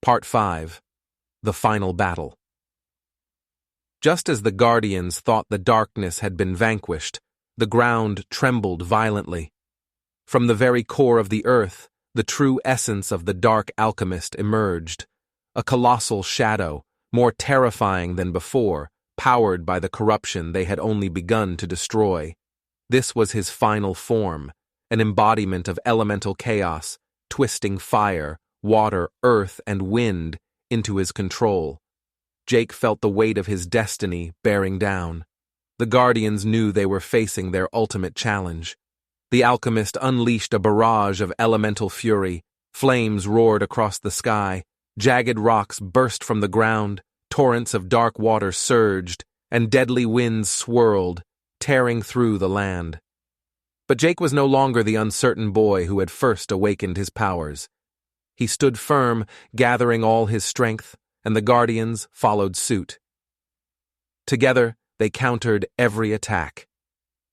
Part 5. The Final Battle. Just as the Guardians thought the darkness had been vanquished, the ground trembled violently. From the very core of the earth, the true essence of the Dark Alchemist emerged, a colossal shadow, more terrifying than before, powered by the corruption they had only begun to destroy. This was his final form, an embodiment of elemental chaos, twisting fire, water, earth, and wind into his control. Jake felt the weight of his destiny bearing down. The Guardians knew they were facing their ultimate challenge. The alchemist unleashed a barrage of elemental fury. Flames roared across the sky, jagged rocks burst from the ground, torrents of dark water surged, and deadly winds swirled, tearing through the land. But Jake was no longer the uncertain boy who had first awakened his powers. He stood firm, gathering all his strength, and the Guardians followed suit. Together, they countered every attack.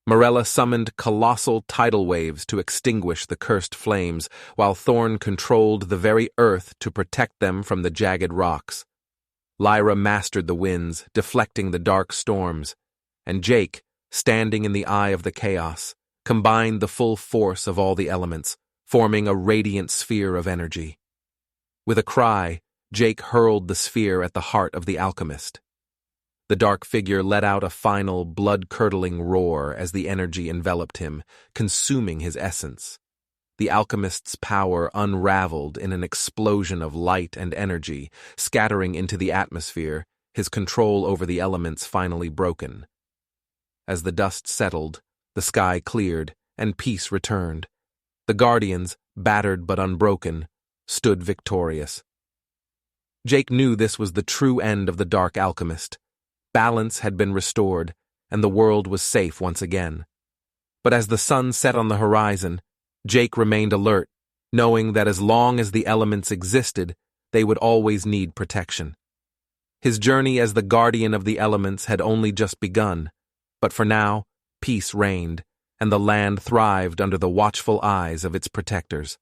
Morella summoned colossal tidal waves to extinguish the cursed flames, while Thorn controlled the very earth to protect them from the jagged rocks. Lyra mastered the winds, deflecting the dark storms, and Jake, standing in the eye of the chaos, combined the full force of all the elements, forming a radiant sphere of energy. With a cry, Jake hurled the sphere at the heart of the alchemist. The dark figure let out a final, blood-curdling roar as the energy enveloped him, consuming his essence. The alchemist's power unraveled in an explosion of light and energy, scattering into the atmosphere, his control over the elements finally broken. As the dust settled, the sky cleared, and peace returned. The Guardians, battered but unbroken, stood victorious. Jake knew this was the true end of the Dark Alchemist. Balance had been restored, and the world was safe once again. But as the sun set on the horizon, Jake remained alert, knowing that as long as the elements existed, they would always need protection. His journey as the guardian of the elements had only just begun, but for now, peace reigned, and the land thrived under the watchful eyes of its protectors.